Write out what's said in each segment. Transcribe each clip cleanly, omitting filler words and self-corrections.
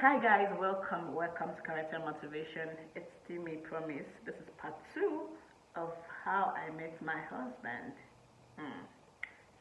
Hi guys, welcome to Character Motivation. It's Timmy Promise. This is part two of how I met my husband. Hmm.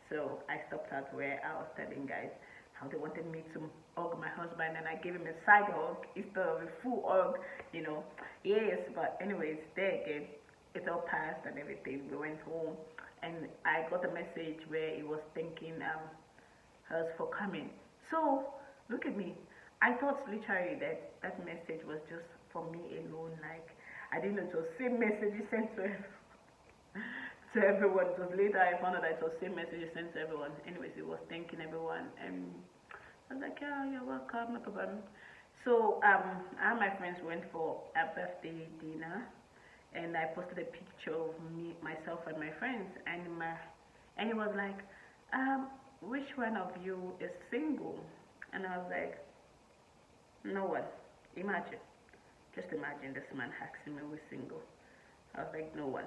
So I stopped at where I was telling guys how they wanted me to hug my husband, and I gave him a side hug instead of a full hug. You know, yes. But anyways, there again, it all passed and everything. We went home, and I got a message where he was thanking us for coming. So look at me. I thought literally that that message was just for me alone. Like I didn't know it was same message he sent to to everyone. It was later I found out that it was same message he sent to everyone. Anyways, it was thanking everyone, and I was like, yeah, you're welcome, no problem. So I and my friends went for a birthday dinner, and I posted a picture of me, myself, and my friends, and it was like, which one of you is single? And I was like, no one. Imagine. Just imagine this man asking me who's single. I was like, no one.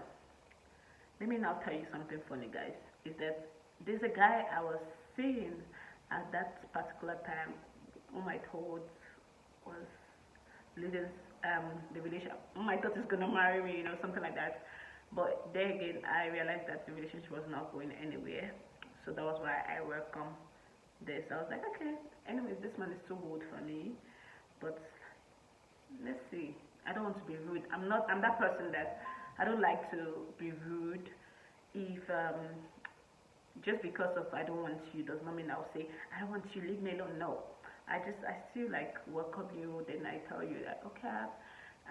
Let me now tell you something funny, guys. Is that there's a guy I was seeing at that particular time whom I told was leading the relationship. I thought he's gonna marry me, something like that. But then again, I realized that the relationship was not going anywhere. So that was why I welcome this. I was like, okay. Anyways, this man is too good for me. But let's see. I don't want to be rude. I'm that person that I don't like to be rude. If just because of I don't want you does not mean I'll say I don't want you, leave me alone. No. I still like welcome you, then I tell you that okay,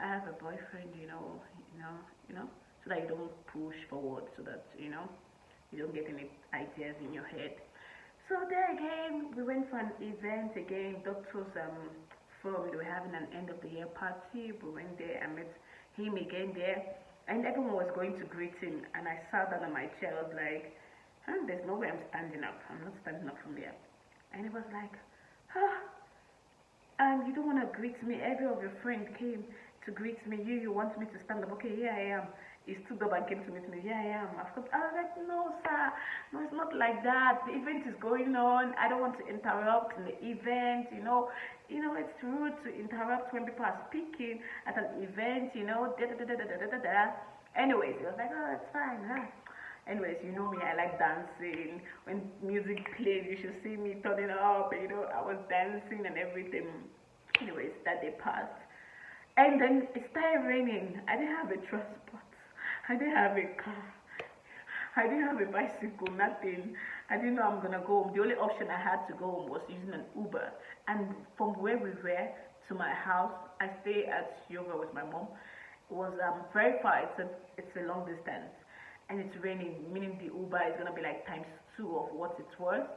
I have a boyfriend, so that you don't push forward, so that you don't get any ideas in your head. So there again, we went for an event again. Doctors from they were having an end of the year party. We went there. I met him again there, and everyone was going to greet him. And I sat down on my chair. I was like, there's no way I'm standing up. I'm not standing up from there. And he was like, huh, you don't want to greet me. Every of your friend came to greet me. You want me to stand up? Okay, here I am. He stood up and came to meet me. Here I am. Of course, I was like, no, sir. No, it's not like that. The event is going on. I don't want to interrupt the event. It's rude to interrupt when people are speaking at an event. Da da da da da da da da. Anyways, he was like, oh, it's fine. Huh? Anyways, you know me, I like dancing. When music plays, you should see me turning up. I was dancing and everything. Anyways, that day passed. And then it started raining. I didn't have a transport. I didn't have a car. I didn't have a bicycle, nothing. I didn't know I'm gonna go home. The only option I had to go home was using an Uber. And from where we were to my house, I stay at Yoga with my mom. It was very far. It's a long distance, and it's raining, meaning the Uber is gonna be like times two of what it's worth.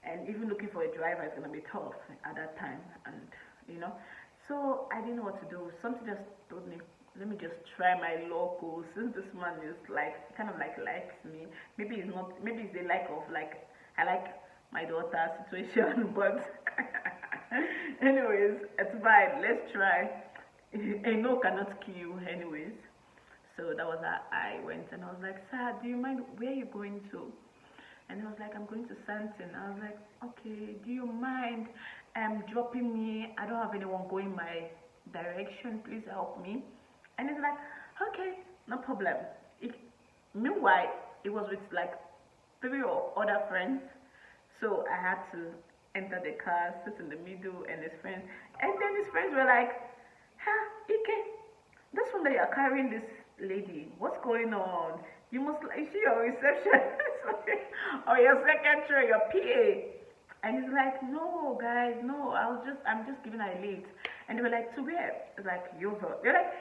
And even looking for a driver is gonna be tough at that time. And so I didn't know what to do. Something just told me, let me just try my local. Since this man is like kind of like likes me, maybe it's not. Maybe it's the like of like I like my daughter situation, but anyways, it's fine. Let's try. A no cannot kill you, anyways. So that was how I went, and I was like, sir, do you mind where you going to? And he was like, I'm going to Santon. I was like, okay, do you mind dropping me? I don't have anyone going my direction. Please help me. And he's like, okay, no problem. Meanwhile, it was with like three or other friends. So I had to enter the car, sit in the middle, and his friends. And then his friends were like, huh, Ike, that's one that you're carrying this lady. What's going on? You must, is she your receptionist or your secretary, your PA? And he's like, no, guys, no, I'm just giving her a lift. And they were like, to where? It's like, Yovel. They're like,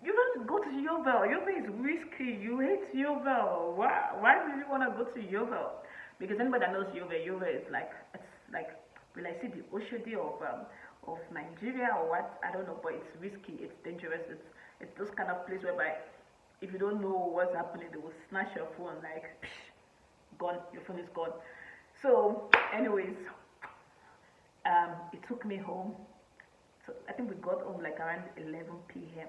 you don't go to Yovel. Yovel is risky. You hate Yovel. Why do you want to go to Yovel? Because anybody that knows Yovel, Yovel is like, it's like, will I say the Oshodi of Nigeria or what? I don't know, but it's risky. It's dangerous. It's those kind of place whereby if you don't know what's happening, they will snatch your phone like, psh, gone. Your phone is gone. So, anyways, it took me home. So I think we got home like around 11 p.m.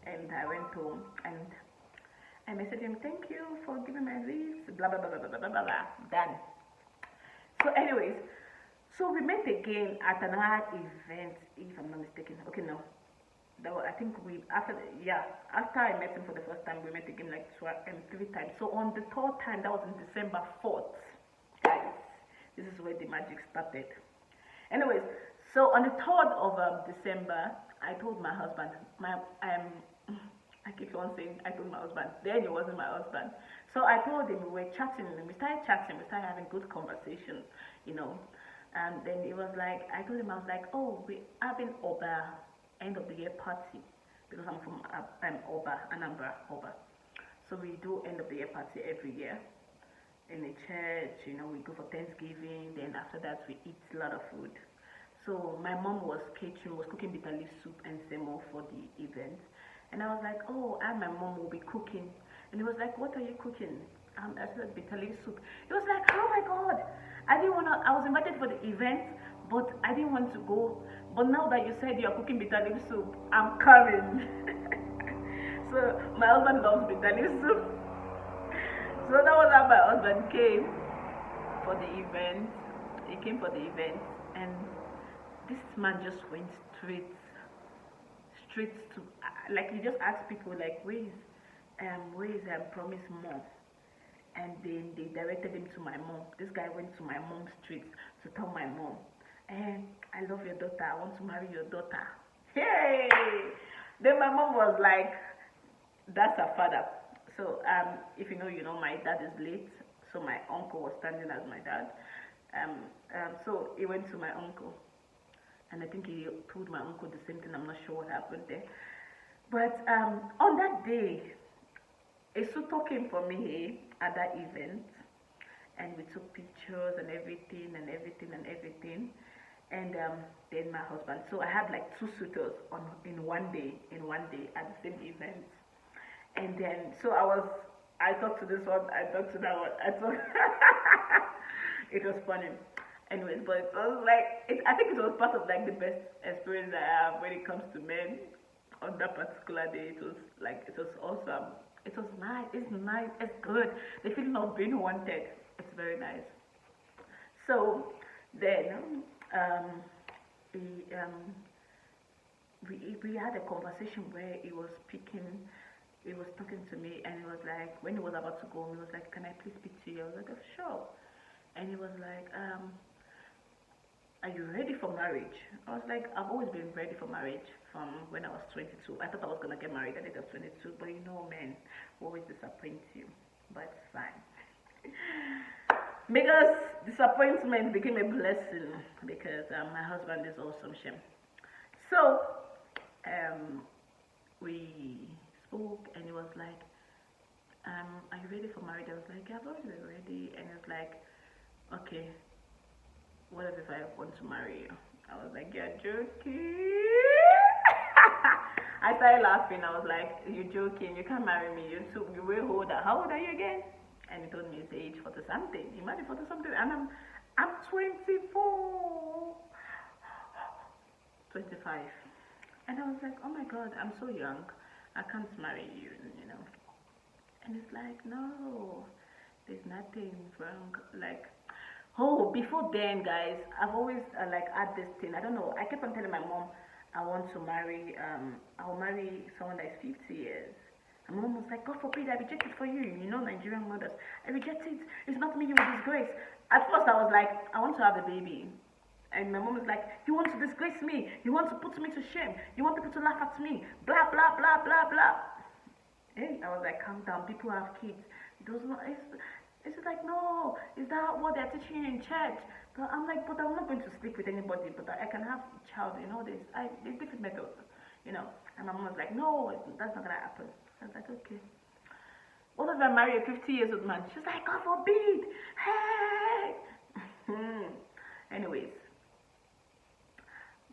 And I went home and I messaged him, thank you for giving my leaves, blah, blah, blah, blah, blah, blah, blah, blah, done. So anyways, So we met again at another event, if I'm not mistaken. Okay, no, that was, I think we after yeah, after I met him for the first time, we met again like 3 times. So on the third time, that was on December 4th, guys. This is where the magic started. Anyways, so on the 3rd of December, I told my husband, I keep on saying I told my husband. Then it wasn't my husband. So I told him, we were chatting, we started chatting, we started having good conversation, you know. And then it was like, I told him, I was like, oh, we having Oba end of the year party because I'm from Oba, Anambra, Oba. So we do end of the year party every year in the church, you know, we go for Thanksgiving, then after that we eat a lot of food. So my mom was catering, was cooking bitter leaf soup and semo for the event. And I was like, oh, and my mom will be cooking. And he was like, what are you cooking? I said bitter leaf soup. He was like, oh my God, I didn't want to, I was invited for the event, but I didn't want to go. But now that you said you're cooking bitter leaf soup, I'm coming. So my husband loves bitter leaf soup. So that was how my husband came for the event. He came for the event, and this man just went straight to like he just asked people like where is Promise Mom, and then they directed him to my mom. This guy went to my mom's street to tell my mom, and I love your daughter. I want to marry your daughter. Hey! Then my mom was like, that's her father. So if you know, you know, my dad is late, so my uncle was standing as my dad. So he went to my uncle, and I think he told my uncle the same thing. I'm not sure what happened there, but on that day, a suitor came for me at that event, and we took pictures and everything and everything and everything. And then my husband. So I had like two suitors in one day at the same event. And then so I talked to this one, I talked to that one, I talked. It was funny. Anyways, but it was like I think it was part of like the best experience I have when it comes to men. On that particular day, it was awesome. It was nice. It's nice. It's good. The feeling of being wanted. It's very nice. So then we we had a conversation where he was speaking. He was talking to me, and he was like, when he was about to go, he was like, "Can I please speak to you?" I was like, "Oh, sure." And he was like, "Are you ready for marriage?" I was like, "I've always been ready for marriage from when I was 22. I thought I was gonna get married at the age of 22, but you know, man, always disappoint you. But it's fine." Because disappointment became a blessing because my husband is awesome, Shem. So we spoke, and he was like, "Are you ready for marriage?" I was like, "Yeah, I've always been ready." And he was like, "Okay, what if I want to marry you?" I was like, "You're joking." I started laughing. I was like, "You're joking. You can't marry me. You're way older. How old are you again?" And he told me his age, 40 something. Imagine 40 something, and I'm 24, 25. And I was like, "Oh my God, I'm so young. I can't marry you, you know." And it's like, "No, there's nothing wrong." Like, oh, before then, guys, I've always like had this thing. I don't know. I kept on telling my mom I want to marry. I'll marry someone that is 50 years. And my mom was like, "God forbid, I reject it for you. You know, Nigerian mothers. I reject it. It's not me. You will disgrace." At first, I was like, "I want to have a baby." And my mom was like, "You want to disgrace me? You want to put me to shame? You want people to laugh at me? Blah, blah, blah, blah, blah." Hey, I was like, "Calm down. People have kids. Those not, it's just like, no, is that what they're teaching you in church?" But I'm like, "But I'm not going to sleep with anybody, but I can have a child, you know, there's different methods, you know." And my mom was like, "No, that's not gonna happen." I was like, "Okay. What if I marry a 50 years old man?" She's like, "God forbid. Hey." Anyways,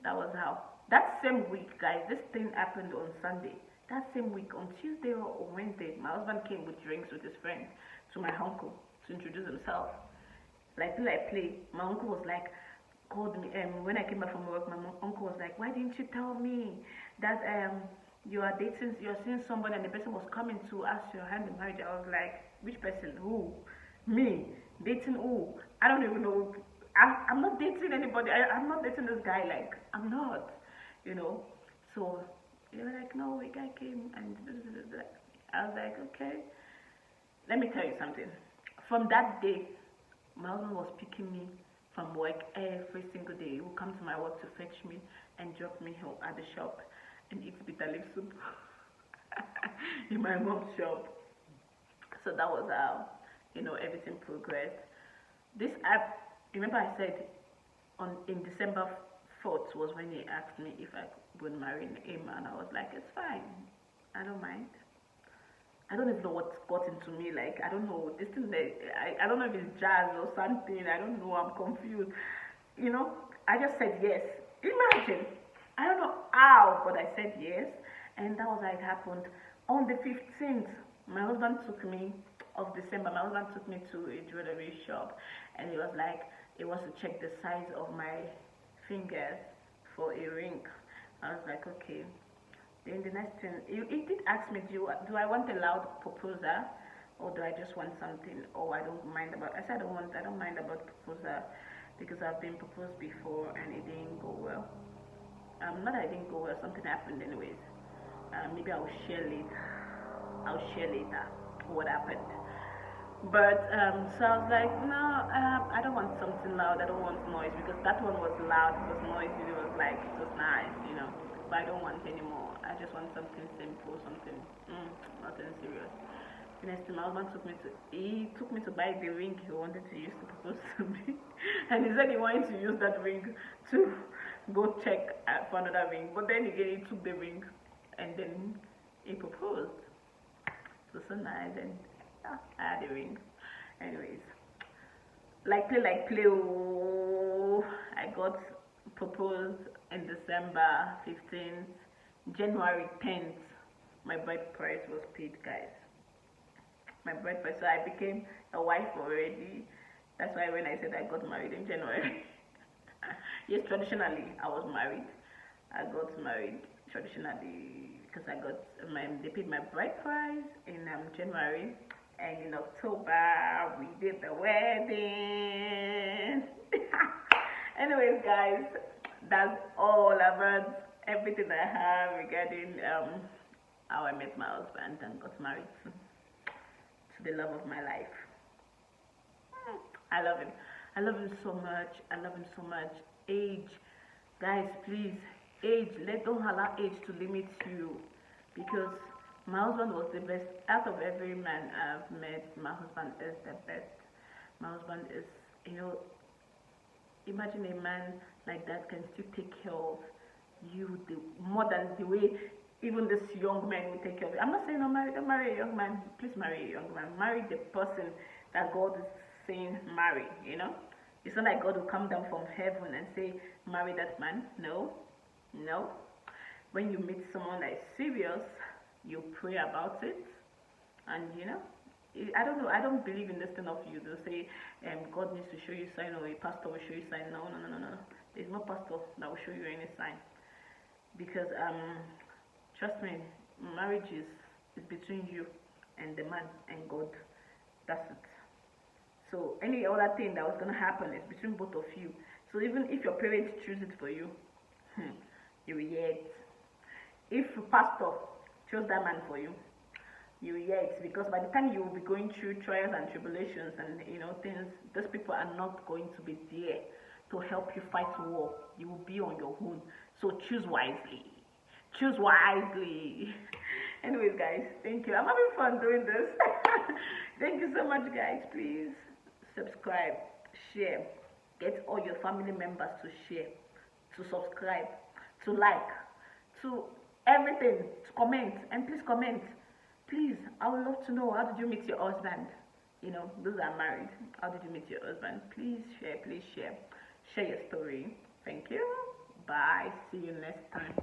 that was how. That same week, guys, this thing happened on Sunday. That same week, on Tuesday or Wednesday, my husband came with drinks with his friend to my uncle to introduce himself. Like, till I play, my uncle was like, called me, when I came back from work, my uncle was like, "Why didn't you tell me that you're seeing somebody and the person was coming to ask your hand in marriage?" I was like, "Which person? Who? Me? Dating who? I don't even know." I'm not dating anybody. I'm not dating this guy. Like, I'm not, you know. So they were like, no, a guy came and I was like, okay. Let me tell you something. From that day, my husband was picking me from work every single day. He would come to my work to fetch me and drop me home at the shop and eat bitter leaf soup in my mom's shop. So that was how, everything progressed. This app, remember I said in December 4th was when he asked me if I would marry a man. I was like, it's fine. I don't mind. I don't even know what got into me. Like, I don't know. This thing, I don't know if it's jazz or something. I don't know. I'm confused. I just said yes. Imagine. I don't know how, but I said yes. And that was how it happened. On the 15th, my husband took me, of December, my husband took me to a jewelry shop. And he was like, he wants to check the size of my fingers for a ring. I was like, okay. Then the next thing, he did ask me, do I want a loud proposal, or do I just want something? Oh, I don't mind about. I said I don't mind about proposal, because I've been proposed before and it didn't go well. Not that it didn't go well. Something happened anyways. Maybe I'll share later. What happened. But so I was like, no, I don't want something loud. I don't want noise, because that one was loud. It was noisy. It was like, it was nice. But I don't want anymore. I just want something simple, something, nothing serious. The next time my husband took me to buy the ring he wanted to use to propose to me. And he said he wanted to use that ring to go check for another ring. But then again, he took the ring and then he proposed. It was so nice, and yeah, I had a ring. Anyways, like play, oh, I got proposed in December 15th. January 10th, my bride price was paid, guys. My bride price, so I became a wife already. That's why when I said I got married in January, yes, traditionally I was married. I got married traditionally because they paid my bride price in January, and in October we did the wedding. Anyways, guys, that's all about everything I have regarding how I met my husband and got married to the love of my life. I love him. I love him so much. I love him so much. Age, guys, please, age. Don't allow age to limit you, because my husband was the best. Out of every man I've met, my husband is the best. My husband is, imagine a man like that can still take care of you more than the way even this young man will take care of you. I'm not saying don't marry a young man. Please marry a young man. Marry the person that God is saying marry. It's not like God will come down from heaven and say marry that man. No. When you meet someone that is serious, you pray about it, and I don't know. I don't believe in this thing of you. They'll say God needs to show you sign, or a pastor will show you sign. No. There's no pastor that will show you any sign. Because trust me, marriage is between you and the man and God. That's it. So any other thing that was gonna happen is between both of you. So even if your parents choose it for you, you will hear it. If a pastor chose that man for you, you will hear it, because by the time you will be going through trials and tribulations and things, those people are not going to be there to help you fight war. You will be on your own. So choose wisely. Choose wisely. Anyways, guys, thank you. I'm having fun doing this. Thank you so much, guys. Please subscribe, share, get all your family members to share, to subscribe, to like, to everything, to comment, and please comment. Please, I would love to know, how did you meet your husband? Those are married. How did you meet your husband? Please share, please share. Share your story. Thank you. Bye. See you next time.